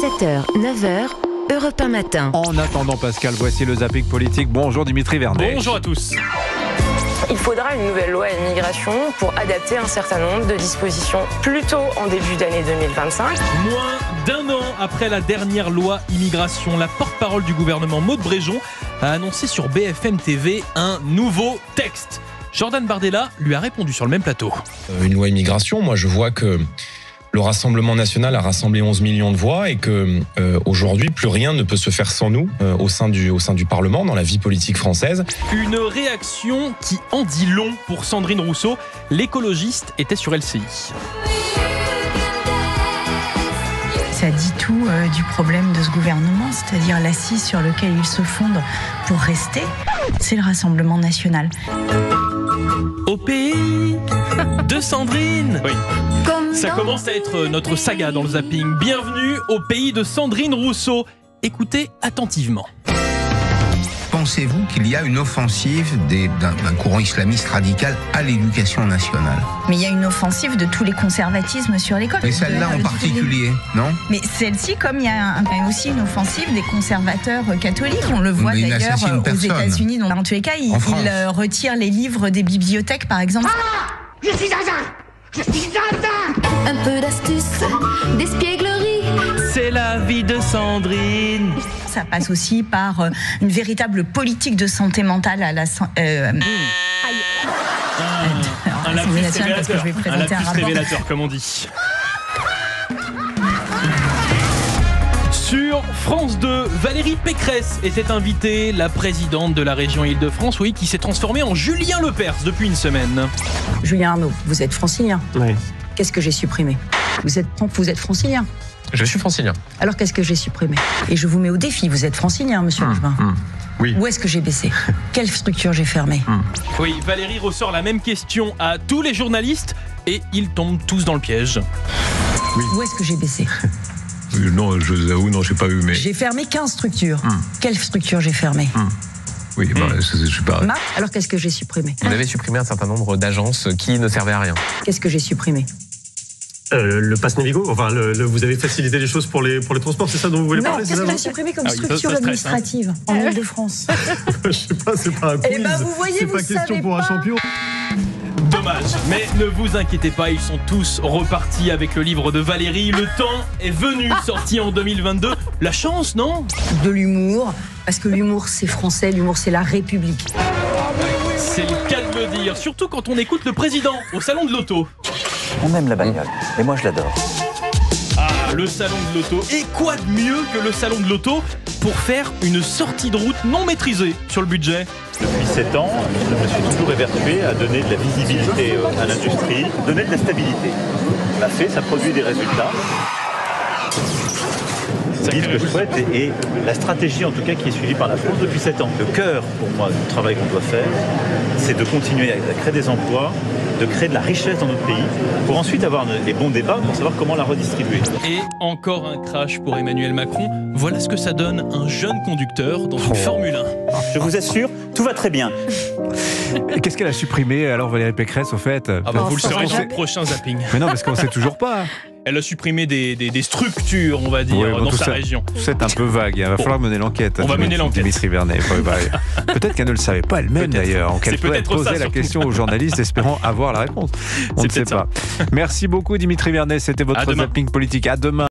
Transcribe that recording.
7h, 9h, Europe 1 matin. En attendant Pascal, voici le zapping politique. Bonjour Dimitri Vernet. Bonjour à tous. Il faudra une nouvelle loi immigration pour adapter un certain nombre de dispositions plus tôt en début d'année 2025. Moins d'un an après la dernière loi immigration, la porte-parole du gouvernement Maud Bréjon a annoncé sur BFM TV un nouveau texte. Jordan Bardella lui a répondu sur le même plateau. Une loi immigration, moi je vois que le Rassemblement national a rassemblé 11 millions de voix et que aujourd'hui plus rien ne peut se faire sans nous au sein du Parlement, dans la vie politique française. Une réaction qui en dit long pour Sandrine Rousseau. L'écologiste était sur LCI. Ça dit tout du problème de ce gouvernement, c'est-à-dire l'assise sur lequel il se fonde pour rester, c'est le Rassemblement national. Au pays de Sandrine. Oui. Ça commence à être notre saga dans le zapping. Bienvenue au pays de Sandrine Rousseau. Écoutez attentivement. Pensez-vous qu'il y a une offensive d'un courant islamiste radical à l'éducation nationale? Mais il y a une offensive de tous les conservatismes sur l'école. Mais celle-là en particulier, non? Mais celle-ci, comme il y a aussi une offensive des conservateurs catholiques, on le voit d'ailleurs aux États-Unis. Donc, dans tous les cas, ils retirent les livres des bibliothèques, par exemple. Ah, je suis Zaza! Je suis Zaza! Un peu d'astuce, d'espièglerie. C'est la vie de Sandrine. Ça passe aussi par une véritable politique de santé mentale à la un lapsus révélateur, comme on dit. Sur France 2, Valérie Pécresse était invitée, la présidente de la région Île-de-France, oui, qui s'est transformée en Julien Lepers depuis une semaine. Julien Arnaud, vous êtes francilien. Oui. Qu'est-ce que j'ai supprimé? Vous êtes francilien. Je suis francilien. Alors qu'est-ce que j'ai supprimé? Et je vous mets au défi, vous êtes francilien, monsieur Langevin. Oui. Où est-ce que j'ai baissé? Quelle structure j'ai fermée? Oui, Valérie ressort la même question à tous les journalistes et ils tombent tous dans le piège. Oui. Où est-ce que j'ai baissé? Non, je vous avoue, non, j'ai pas eu, mais... J'ai fermé 15 structures. Quelle structure j'ai fermée? Oui, je suis pas... Alors qu'est-ce que j'ai supprimé? Vous avez supprimé un certain nombre d'agences qui ne servaient à rien. Qu'est-ce que j'ai supprimé? Le pass Navigo, enfin, vous avez facilité les choses pour les transports, c'est ça dont vous voulez parler? Non, qu'est-ce que j'ai supprimé comme structure administrative en Île-de-France? Je sais pas, c'est pas un quiz. Eh ben, vous voyez, c'est vous pas question pour un champion. Dommage, mais ne vous inquiétez pas, ils sont tous repartis avec le livre de Valérie. Le temps est venu, sorti en 2022. La chance, non? De l'humour, parce que l'humour c'est français, l'humour c'est la République. C'est le cas de le dire, surtout quand on écoute le président au salon de l'auto. On aime la bagnole, et moi je l'adore. Ah, le salon de l'auto. Et quoi de mieux que le salon de l'auto pour faire une sortie de route non maîtrisée sur le budget? Depuis 7 ans, je me suis toujours évertué à donner de la visibilité à l'industrie, donner de la stabilité. On l'a fait, ça produit des résultats. C'est ce que je souhaite et la stratégie en tout cas qui est suivie par la France depuis 7 ans. Le cœur pour moi du travail qu'on doit faire, c'est de continuer à créer des emplois, de créer de la richesse dans notre pays, pour ensuite avoir les bons débats pour savoir comment la redistribuer. Et encore un crash pour Emmanuel Macron. Voilà ce que ça donne un jeune conducteur dans une Formule 1. Je vous assure, tout va très bien. Qu'est-ce qu'elle a supprimé alors Valérie Pécresse au fait? Vous le saurez dans le prochain zapping. Mais non, parce qu'on ne sait toujours pas. Elle a supprimé des structures, on va dire, dans sa région. C'est un peu vague, il va falloir mener l'enquête. On va mener l'enquête. Dimitri Vernet. Peut-être qu'elle ne le savait pas elle-même d'ailleurs. Qu'elle peut poser la question aux journalistes espérant avoir la réponse. On ne sait pas. Merci beaucoup Dimitri Vernet, c'était votre zapping politique. À demain.